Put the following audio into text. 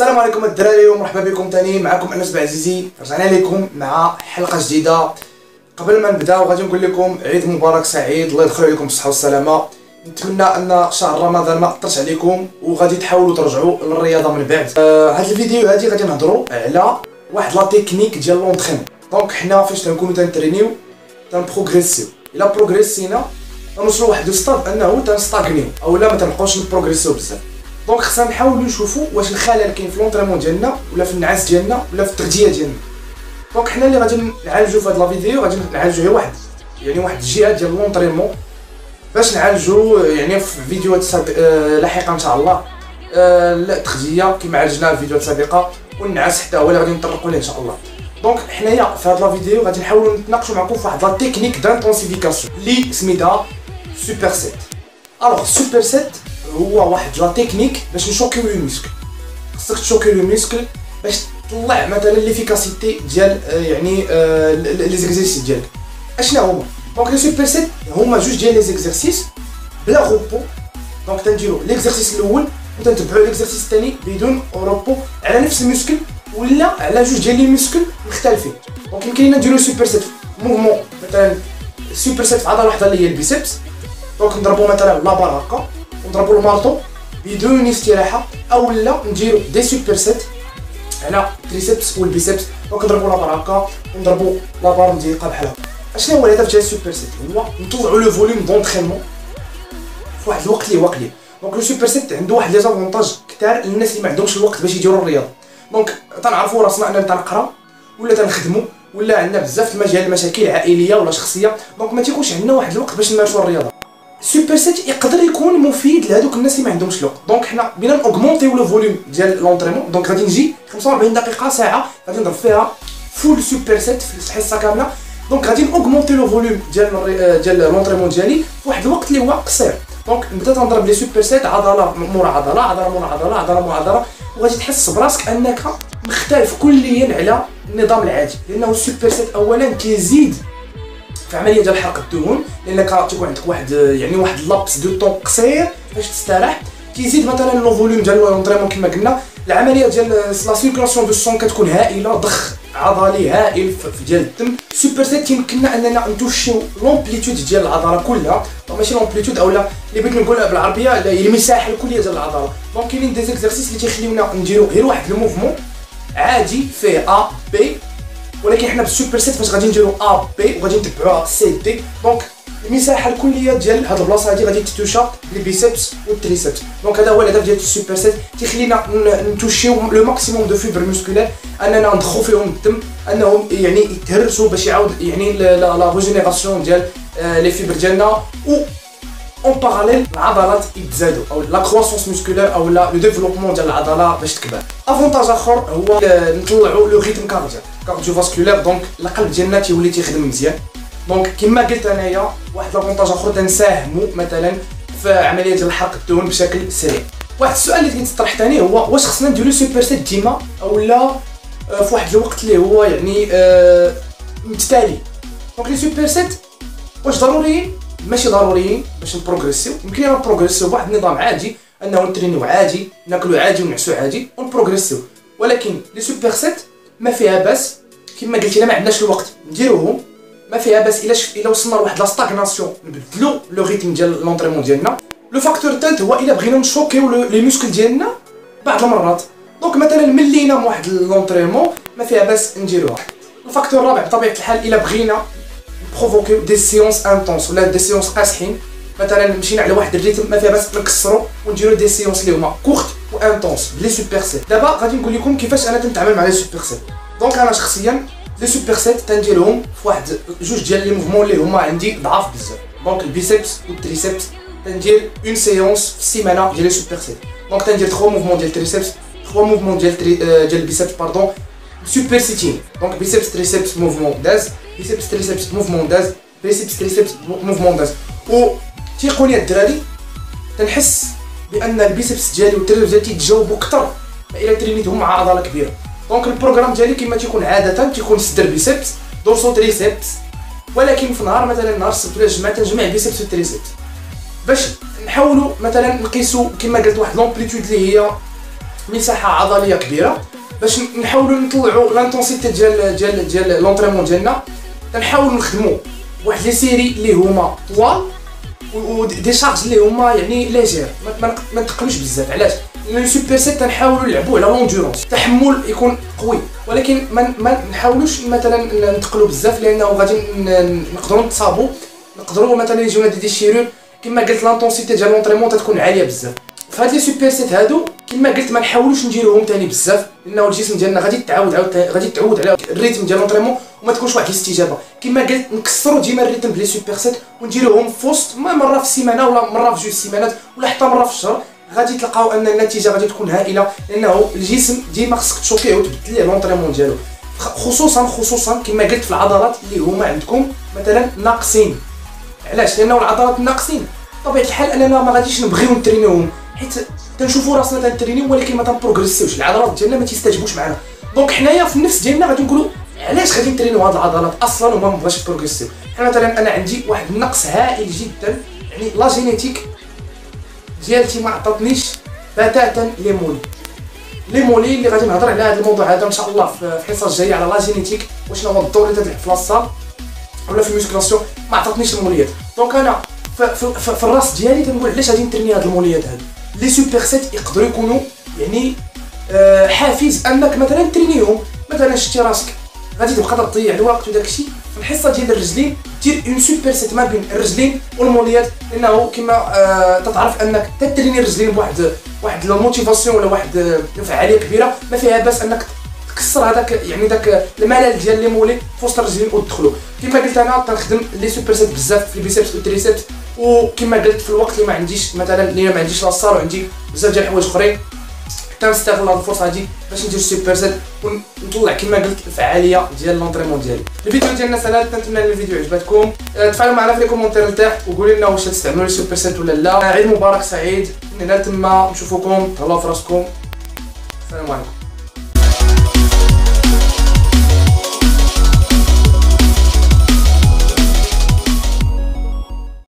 السلام عليكم الدراري ومرحبا بكم تاني. معكم انس بعزيزي، رجعنا لكم مع حلقه جديده. قبل ما نبداو غادي نقول لكم عيد مبارك سعيد، الله يدخل عليكم بالصحه والسلامه. نتمنى ان شهر رمضان ما اثرش عليكم وغادي تحاولوا ترجعوا للرياضه من بعد. هذا الفيديو هادي غادي نهضروا على واحد لا تكنيك ديال لونطرينمون. دونك حنا فاش تنكونوا تنترينيو تنبروغريسيو، الا بروغريسينا تنوصلوا لواحد الستاد انه تنستاغنيو اولا ما تنبقاوش نبروغريسيو بزاف. دونك خصنا نحاولوا نشوفوا واش الخلل كاين في لونطريمون ديالنا ولا في النعاس ديالنا ولا في التغذيه ديالنا. دونك حنا اللي غادي نعالجوا في هذا الفيديو غادي نعالجوا غير واحد الجهه ديال لونطريمون باش نعالجوا في فيديوهات لاحقه ان شاء الله التغذيه كما عالجنا في الفيديوهات السابقه، والنعاس حتى هو اللي غادي نطرقوا ليه ان شاء الله. دونك حنايا في هذا الفيديو غادي نحاولوا نتناقشوا معكم في واحد لا تكنيك دانتونسيفيكاسيون اللي سميتها سوبر سيت. الوغ سوبر سيت هو واحد لا تكنيك باش نشوكيو لو مسكل. خصك تشوكي لو مسكل باش تطلع مثلا ليفيكاسيتي ديال لي زيكزيرسيس ديالك. اشنا هما؟ دونك لي سوبر سيت هما جوج ديال لي زيكزيرسيس بلا روبو. دونك تنديرو ليكزيرسيس الاول وتنتبعو ليكزيرسيس الثاني بدون روبو على نفس المسكل ولا على جوج ديال لي مسكل مختلفين. دونك يمكن لينا نديرو سوبر سيت موفمون، مثلا سوبر سيت في عضله واحده اللي هي البيسبس. دونك نضربو مثلا لا بار هكا ونضربو المارطو بدون استراحه، اولا نديرو دي سوبر سيت على التريسبس والبيسبس. دونك نضربو لا بار هكا ونضربو لا بار مضيقه بحال هكا. اشنو هو الهدف ديال السوبر سيت؟ هو نطلعو لو فوليوم دونطرينمون في واحد الوقت اللي هو قليل. دونك لو سوبر سيت عنده واحد لي زافونتاج كثار للناس اللي ما عندهمش الوقت باش يديروا الرياضه. دونك تنعرفوا راسنا اننا تنقرا ولا تنخدموا ولا عندنا بزاف المشاكل عائليه ولا شخصيه، دونك ما تيكونش عندنا واحد الوقت باش نمارسوا الرياضه. السوبر سيت يقدر يكون مفيد لهذوك الناس اللي ما عندهمش الوقت. دونك حنا بينا نوغمونطيو لو فوليوم ديال لونطريمون. دونك غادي نجي 45 دقيقه ساعه غادي نضرب فيها فول سوبر سيت في الحصه كامله. دونك غادي نوغمونطي لو فوليوم ديال لونطريمون ديالي في واحد الوقت اللي هو قصير. دونك نبدا تنضرب لي سوبر سيت عضله مورا عضله، عضله مورا عضله، عضله مورا عضله، وغادي تحس براسك انك مختلف كليا على النظام العادي. لانه السوبر سيت اولا كيزيد في عمليه ديال حرق الدهون، لانك تيكون عندك واحد لابس دو طون قصير باش تستراح. كيزيد مثلا لو فوليوم ديال لونطريمون كما قلنا، العمليه ديال لا سيركولاسيون دو سون كتكون هائله، ضخ عضلي هائل في ديال الدم. السوبر سيت تيمكننا اننا نتوشيو لومبليتود ديال العضله كلها، ماشي لومبليتود اولا اللي بغيت نقولها بالعربيه هي المساحه الكليه ديال العضله. دونك كاينين دي زيكزارسيس اللي تيخليونا نديرو غير واحد الموفمون عادي فيه ا بي، ولكن حنا بالسوبر سيت فاش غادي نديرو ا بي وغادي نتبعوها سي دي. دونك المساحه الكليه ديال هاد البلاصه هادي غادي تتوشا بالبيسبس والتريسبس. دونك هذا هو الهدف ديال السوبر سيت، تيخلينا نتوشيو لو ماكسيموم دو فيبر مسكولير، اننا ندخلو فيهم الدم، انهم يتهرسوا باش يعاود لا ريجينيراسيون ديال لي فيبر ديالنا، و اون باراليل العضلات يتزادوا او لا كرواسونس مسكولير او لو ديفلوبمون ديال العضله باش تكبر. افونتاج اخر هو نطلعوا لو ريتم كارديو فاسكولير. دونك القلب ديالنا تيولي تيخدم مزيان. دونك كما قلت انايا واحد لافونتاج اخر تنساهموا مثلا في عمليه ديال حرق الدهون بشكل سريع. واحد السؤال اللي كيتطرح ثاني هو واش خصنا نديرو سوبر سيت ديما اولا في واحد الوقت اللي هو متتالي. دونك لي سوبر سيت واش ضروريين؟ ماشي ضروريين باش نبروغريسيو. يمكن لنا نبروغريسيو بواحد النظام عادي، انه نترينيو عادي، ناكلو عادي ونعسو عادي ونبروغريسيو. ولكن لي سوبر سيت ما فيها باس كما قلت الا ما عندناش الوقت نديروهم، ما فيها باس الا وصلنا لواحد لا ستاغناسيون نبدلو لو ريتم ديال لونطريمون ديالنا. لو فاكتور الثالث هو الا بغينا نشوكيو لي موسكل ديالنا بعض المرات. دونك مثلا ملينا من واحد لونطريمون ما فيها باس نديروها. الفاكتور الرابع بطبيعه الحال الا بغينا بروفوكيو دي سيونس انتونس ولا دي سيونس قاصحين، مثلا مشينا على واحد الريتم ما فيها باس نكسرو ونديرو دي سيونس اللي هما كورت و انتونس بلي سوبر سيت. دابا غادي نقول لكم كيفاش انا تنتعامل مع لي سوبر سيت. دونك انا شخصيا لي سوبر سيت تنديرهم في واحد جوج ديال لي موفمون اللي هما عندي ضعاف بزاف. دونك البيسبس والتريسبس تندير اون سيونس في السيمانه ديال لي سوبر سيت. دونك تندير 3 موفمون ديال التريسبس، 3 موفمون ديال البيسبس باردون سوبر سيتين. دونك بيسبس تريسبس موفمون داز، بيسبس تريسبس موفمون داز، بيسبس تريسبس موفمون داز. و تيقولي الدراري تنحس بان البيسبس ديالي والتريسبس ديالي تيتجاوبوا اكثر الا ترينيتهم مع عضله كبيره. دونك البروغرام ديالي كما تيكون عاده تيكون صدر بيسبس دورسو تريسبس، ولكن في نهار مثلا نهار السبت ولا الجمعه تنجمع بيسبس وتريسبس باش نحاولوا مثلا نقيسوا كما قلت واحد لومبليتود اللي هي مساحه عضليه كبيره باش نحاولوا نطلعوا لانتونسيتي ديال لونطريمون ديالنا. كنحاولوا نخدموا واحد لي سيري اللي هما طوال ودي شارج اللي هما يعني ليجير، ما نتقلوش بزاف. علاش؟ لان السوبر سيت تنحاولوا نلعبوا على لوندورونس، التحمل يكون قوي، ولكن ما نحاولوش مثلا نتقلوا بزاف لانه غادي نقدروا نتصابوا، نقدروا مثلا يجيونا دي شيرور. كما قلت لانتونسيتي ديال لونطريمون تكون عاليه بزاف. فهاد لي سوبر سيت هادو كما قلت ما نحاولوش نديروهم ثاني بزاف، لانه الجسم ديالنا غادي يتعود على الريتم ديال لونطريمون وما تكونش واحد الاستجابه. كما قلت نكسروا ديما الريتم بلي سوبر سيت ونديروهم في وسط مره في السيمانه ولا مره في 2 سيمانات ولا حتى مره في الشهر. غادي تلقاو ان النتيجه غادي تكون هائله، لانه الجسم ديما خصك تشوكيه وتبدل ليه لونطريمون ديالو، خصوصا كما قلت في العضلات اللي هما عندكم مثلا ناقصين. علاش؟ لانه العضلات الناقصين بطبيعه الحال اننا ما غاديش نبغيو نترينيوهم، حيت تنشوفوا راسنا تنترينيو ولكن ما تنبروغريسيوش، العضلات ديالنا ما تيستجبوش معنا. دونك حنايا في النفس ديالنا غادي نقولوا علاش غادي نترينيو هاد العضلات اصلا وما نبغاش نبروغريسيو. مثلا انا عندي واحد النقص هائل جدا، يعني لا جينيتيك ديالتي ما عطاتنيش بتاتا لي مولي اللي غادي نهضر على هذا الموضوع هذا ان شاء الله في الحصه الجايه على لا جينيتيك، وشنو هو الدور اللي تلعب في لاصال ولا في الميسكلاسيون. ما عطاتنيش الموليات، دونك انا في الراس ديالي تنقول علاش غادي نتريني هاد الموليات هادو. لي سوبر سيت يقدروا يكونوا يعني حافز انك مثلا ترينيهم. مثلا شتي راسك غادي تبقى تضيع الوقت وداك الشيء، في الحصه ديال الرجلين دير اون سوبر سيت ما بين الرجلين والموليات، لانه كما تتعرف انك تتريني الرجلين بواحد الموتيفاسيون ولا واحد الفعاليه كبيره، ما فيها باس انك تكسر هذاك يعني داك الملل ديال لي مولي في وسط الرجلين وتدخلوا. كما قلت انا تنخدم لي سوبر سيت بزاف في البيسيبس والتريسيبس، وكما قلت في الوقت اللي ما عنديش مثلا اللي ما عنديش لاصال وعندي بزاف ديال الحوايج اخرين كنستغل هاد الفرصه هادي باش ندير سوبر سيت ونطلع كما قلت الفعاليه ديال لونطريمون ديالي. الفيديو ديالنا سالات، نتمنى ان الفيديو عجبتكم. تفاعلوا معنا في لي كومونتير لتحت وقولوا لنا واش تستعملوا لي سوبر سيت ولا لا. عيد مبارك سعيد، من هنا تما نشوفكم، تهلاو في راسكم، السلام عليكم.